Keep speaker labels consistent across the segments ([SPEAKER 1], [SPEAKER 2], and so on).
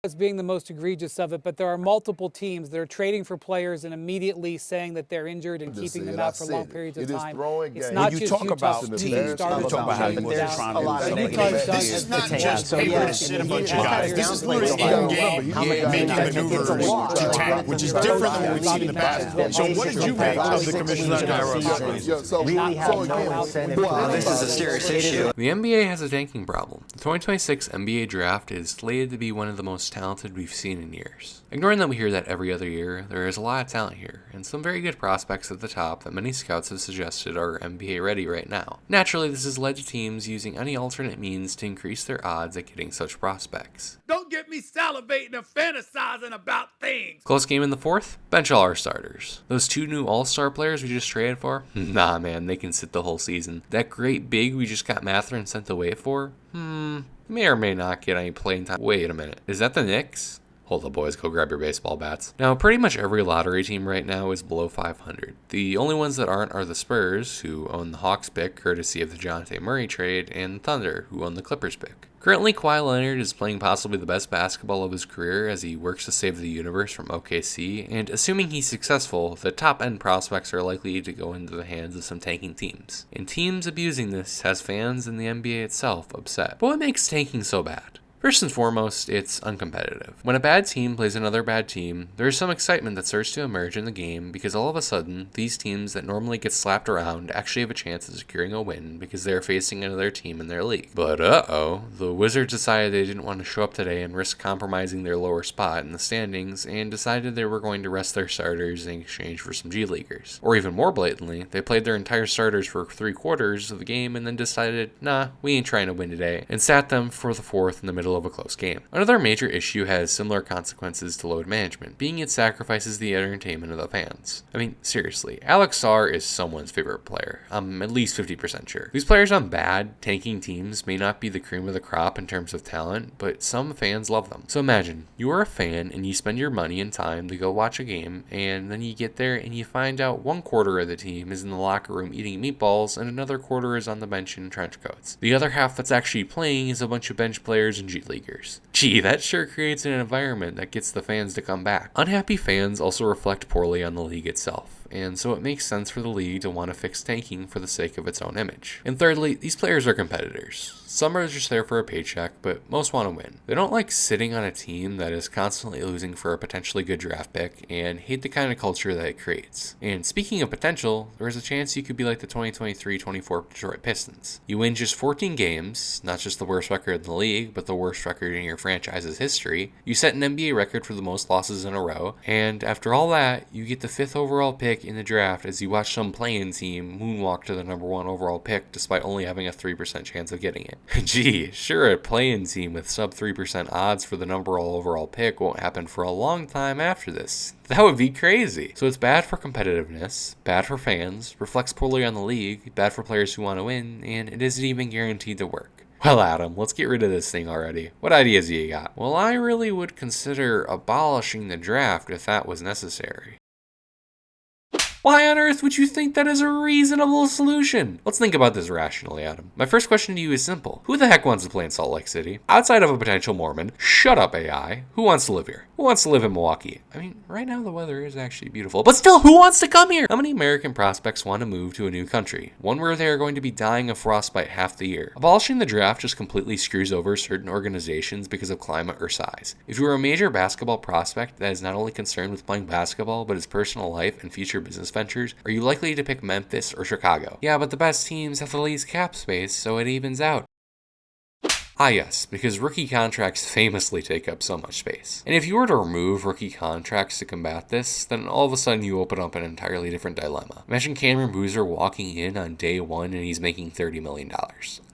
[SPEAKER 1] as being the most egregious of it, but there are multiple teams that are trading for players and immediately saying that they're injured and keeping them out for long periods of time. It's not just Utah's team started
[SPEAKER 2] you talk about how he was trying to
[SPEAKER 3] This is not just paper to sit a bunch of guys. This is literally in-game making maneuvers to tank, which is different than what we've seen in the past. So what did you make of the commissioner's
[SPEAKER 4] This is a serious issue.
[SPEAKER 5] The NBA has a tanking problem. The 2026 NBA draft is slated to be one of the most talented we've seen in years. Ignoring that we hear that every other year, there is a lot of talent here, and some very good prospects at the top that many scouts have suggested are NBA ready right now. Naturally, this has led to teams using any alternate means to increase their odds at getting such prospects.
[SPEAKER 6] Don't get me salivating and fantasizing about things.
[SPEAKER 5] Close game in the fourth? Bench all our starters. Those 2 new all-star players we just traded for? Nah man, they can sit the whole season. That great big we just got Mathurin sent away for? May or may not get any playing time. Wait a minute, is that the Knicks? Hold up, boys, go grab your baseball bats. Now, pretty much every lottery team right now is below 500. The only ones that aren't are the Spurs, who own the Hawks pick, courtesy of the DeJounte Murray trade, and the Thunder, who own the Clippers pick. Currently, Kawhi Leonard is playing possibly the best basketball of his career as he works to save the universe from OKC, and assuming he's successful, the top-end prospects are likely to go into the hands of some tanking teams. And teams abusing this has fans and the NBA itself upset. But what makes tanking so bad? First and foremost, it's uncompetitive. When a bad team plays another bad team, there is some excitement that starts to emerge in the game because all of a sudden, these teams that normally get slapped around actually have a chance of securing a win because they're facing another team in their league. But the Wizards decided they didn't want to show up today and risk compromising their lower spot in the standings and decided they were going to rest their starters in exchange for some G Leaguers. Or even more blatantly, they played their entire starters for 3/4 of the game and then decided, nah, we ain't trying to win today, and sat them for the fourth in the middle of a close game. Another major issue has similar consequences to load management, being it sacrifices the entertainment of the fans. I mean, seriously, Alex Sarr is someone's favorite player. I'm at least 50% sure. These players on bad, tanking teams may not be the cream of the crop in terms of talent, but some fans love them. So imagine, you are a fan and you spend your money and time to go watch a game, and then you get there and you find out 1/4 of the team is in the locker room eating meatballs and another quarter is on the bench in trench coats. The other half that's actually playing is a bunch of bench players and G Leaguers. Gee, that sure creates an environment that gets the fans to come back. Unhappy fans also reflect poorly on the league itself, and so it makes sense for the league to want to fix tanking for the sake of its own image. And thirdly, these players are competitors. Some are just there for a paycheck, but most want to win. They don't like sitting on a team that is constantly losing for a potentially good draft pick and hate the kind of culture that it creates. And speaking of potential, there is a chance you could be like the 2023-24 Detroit Pistons. You win just 14 games, not just the worst record in the league, but the worst record in your franchise's history. You set an NBA record for the most losses in a row, and after all that, you get the 5th overall pick in the draft as you watch some play-in team moonwalk to the number 1 overall pick despite only having a 3% chance of getting it. Gee, sure, a play-in team with sub 3% odds for the number 1 overall pick won't happen for a long time after this. That would be crazy. So it's bad for competitiveness, bad for fans, reflects poorly on the league, bad for players who want to win, and it isn't even guaranteed to work. Well, Adam, let's get rid of this thing already. What ideas do you got? Well, I really would consider abolishing the draft if that was necessary. Why on earth would you think that is a reasonable solution? Let's think about this rationally, Adam. My first question to you is simple. Who the heck wants to play in Salt Lake City? Outside of a potential Mormon, shut up AI. Who wants to live here? Who wants to live in Milwaukee? I mean, right now the weather is actually beautiful, but still, who wants to come here? How many American prospects want to move to a new country? One where they are going to be dying of frostbite half the year. Abolishing the draft just completely screws over certain organizations because of climate or size. If you are a major basketball prospect that is not only concerned with playing basketball, but his personal life and future business ventures, are you likely to pick Memphis or Chicago? Yeah, but the best teams have the least cap space, so it evens out. Ah yes, because rookie contracts famously take up so much space. And if you were to remove rookie contracts to combat this, then all of a sudden you open up an entirely different dilemma. Imagine Cameron Boozer walking in on day 1 and he's making $30 million.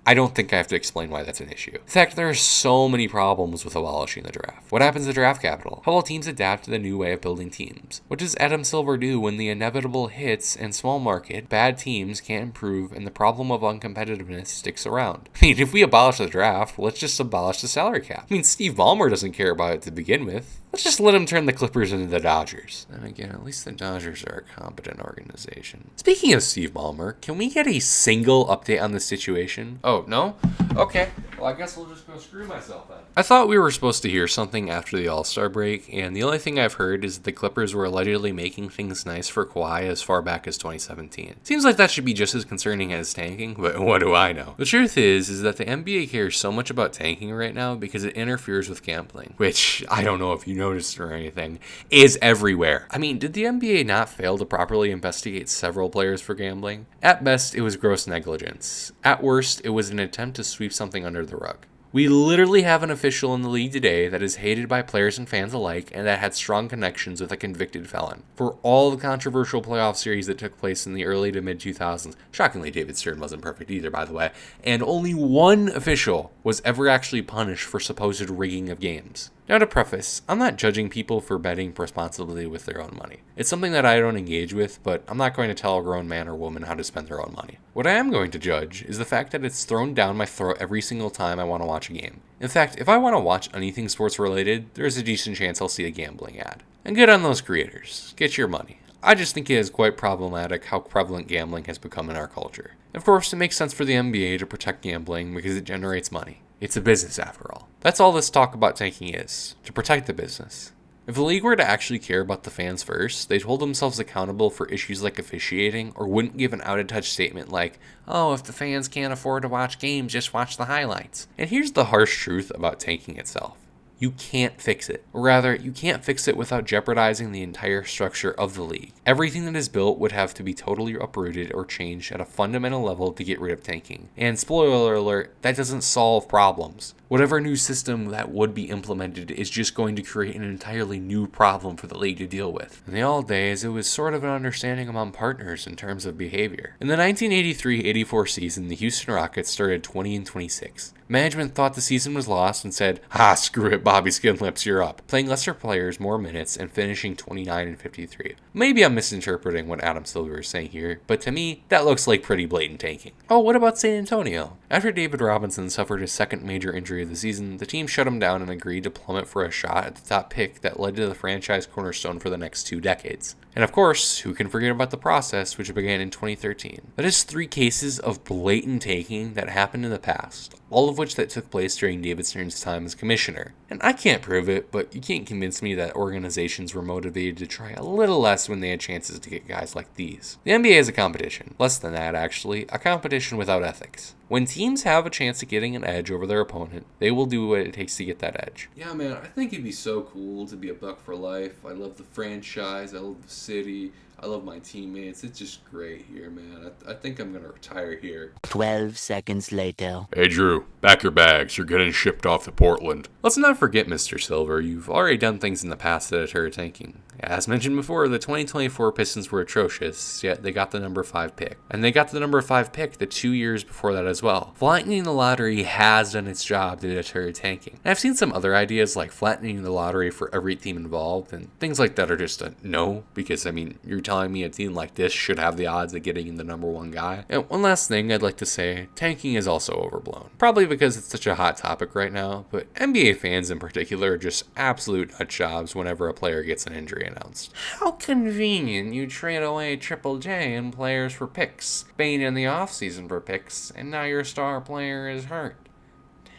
[SPEAKER 5] I don't think I have to explain why that's an issue. In fact, there are so many problems with abolishing the draft. What happens to draft capital? How will teams adapt to the new way of building teams? What does Adam Silver do when the inevitable hits and small market, bad teams can't improve and the problem of uncompetitiveness sticks around? I mean, if we abolish the draft, let's just abolish the salary cap. I mean, Steve Ballmer doesn't care about it to begin with. Let's just let him turn the Clippers into the Dodgers. And again, at least the Dodgers are a competent organization. Speaking of Steve Ballmer, can we get a single update on this situation? Oh, no? Okay, well, I guess I'll just go screw myself then. I thought we were supposed to hear something after the All-Star break, and the only thing I've heard is that the Clippers were allegedly making things nice for Kawhi as far back as 2017. Seems like that should be just as concerning as tanking, but what do I know? The truth is that the NBA cares so much about tanking right now because it interferes with gambling, which, I don't know if you noticed or anything, is everywhere. I mean, did the NBA not fail to properly investigate several players for gambling? At best, it was gross negligence. At worst, it was an attempt to sweep something under the rug. We literally have an official in the league today that is hated by players and fans alike and that had strong connections with a convicted felon. For all the controversial playoff series that took place in the early to mid 2000s, shockingly David Stern wasn't perfect either, by the way, and only one official was ever actually punished for supposed rigging of games. Now to preface, I'm not judging people for betting responsibly with their own money. It's something that I don't engage with, but I'm not going to tell a grown man or woman how to spend their own money. What I am going to judge is the fact that it's thrown down my throat every single time I want to watch a game. In fact, if I want to watch anything sports related, there's a decent chance I'll see a gambling ad. And good on those creators. Get your money. I just think it is quite problematic how prevalent gambling has become in our culture. Of course, it makes sense for the NBA to protect gambling because it generates money. It's a business after all. That's all this talk about tanking is, to protect the business. If the league were to actually care about the fans first, they'd hold themselves accountable for issues like officiating or wouldn't give an out-of-touch statement like, oh, if the fans can't afford to watch games, just watch the highlights. And here's the harsh truth about tanking itself. You can't fix it. Or rather, you can't fix it without jeopardizing the entire structure of the league. Everything that is built would have to be totally uprooted or changed at a fundamental level to get rid of tanking. And spoiler alert, that doesn't solve problems. Whatever new system that would be implemented is just going to create an entirely new problem for the league to deal with. In the old days, it was sort of an understanding among partners in terms of behavior. In the 1983-84 season, the Houston Rockets started 20-26. Management thought the season was lost and said, screw it, Bobby Skinlips, you're up, playing lesser players more minutes and finishing 29-53. Maybe I'm misinterpreting what Adam Silver is saying here, but to me, that looks like pretty blatant tanking. Oh, what about San Antonio? After David Robinson suffered his second major injury of the season, the team shut him down and agreed to plummet for a shot at the top pick that led to the franchise cornerstone for the next 2 decades. And of course, who can forget about the process, which began in 2013? That is 3 cases of blatant tanking that happened in the past, all of which that took place during David Stern's time as commissioner. And I can't prove it, but you can't convince me that organizations were motivated to try a little less when they had chances to get guys like these. The NBA is a competition. Less than that, actually. A competition without ethics. When teams have a chance at getting an edge over their opponent, they will do what it takes to get that edge. Yeah, man, I think it'd be so cool to be a Buck for life. I love the franchise. I love the city. I love my teammates. It's just great here, man. I think I'm going to retire here.
[SPEAKER 2] 12 seconds later.
[SPEAKER 5] Hey, Drew, pack your bags. You're getting shipped off to Portland. Let's not forget, Mr. Silver, you've already done things in the past that deter tanking. As mentioned before, the 2024 Pistons were atrocious, yet they got the number 5 pick. And they got the number 5 pick the 2 years before that as well. Flattening the lottery has done its job to deter tanking. And I've seen some other ideas like flattening the lottery for every team involved, and things like that are just a no, because, I mean, you're telling me a team like this should have the odds of getting the number 1 guy. And one last thing I'd like to say, tanking is also overblown. Probably because it's such a hot topic right now, but NBA fans in particular are just absolute nutjobs whenever a player gets an injury announced. How convenient you trade away Triple J and players for picks, Bane in the offseason for picks, and now your star player is hurt.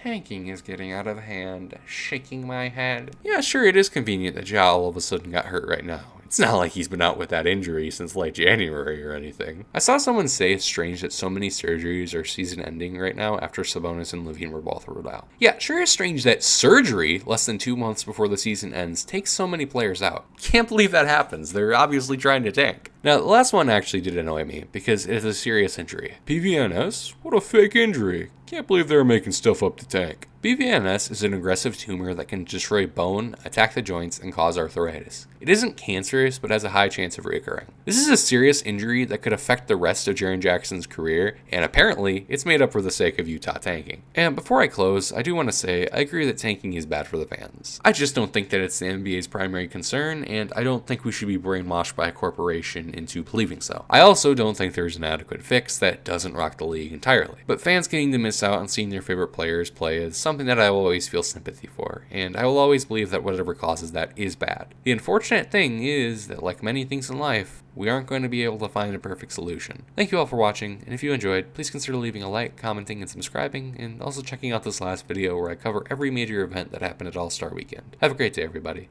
[SPEAKER 5] Tanking is getting out of hand, shaking my head. Yeah, sure, it is convenient that Ja all of a sudden got hurt right now. It's not like he's been out with that injury since late January or anything. I saw someone say it's strange that so many surgeries are season-ending right now after Sabonis and LaVine were both ruled out. Yeah, sure it's strange that surgery, less than 2 months before the season ends, takes so many players out. Can't believe that happens. They're obviously trying to tank. Now, the last one actually did annoy me, because it is a serious injury. PVNS? What a fake injury. Can't believe they were making stuff up to tank. PVNS is an aggressive tumor that can destroy bone, attack the joints, and cause arthritis. It isn't cancerous, but has a high chance of reoccurring. This is a serious injury that could affect the rest of Jaren Jackson's career, and apparently, it's made up for the sake of Utah tanking. And before I close, I do want to say, I agree that tanking is bad for the fans. I just don't think that it's the NBA's primary concern, and I don't think we should be brainwashed by a corporation gotten into believing so. I also don't think there's an adequate fix that doesn't rock the league entirely. But fans getting to miss out on seeing their favorite players play is something that I will always feel sympathy for, and I will always believe that whatever causes that is bad. The unfortunate thing is that, like many things in life, we aren't going to be able to find a perfect solution. Thank you all for watching, and if you enjoyed, please consider leaving a like, commenting, and subscribing, and also checking out this last video where I cover every major event that happened at All-Star Weekend. Have a great day, everybody.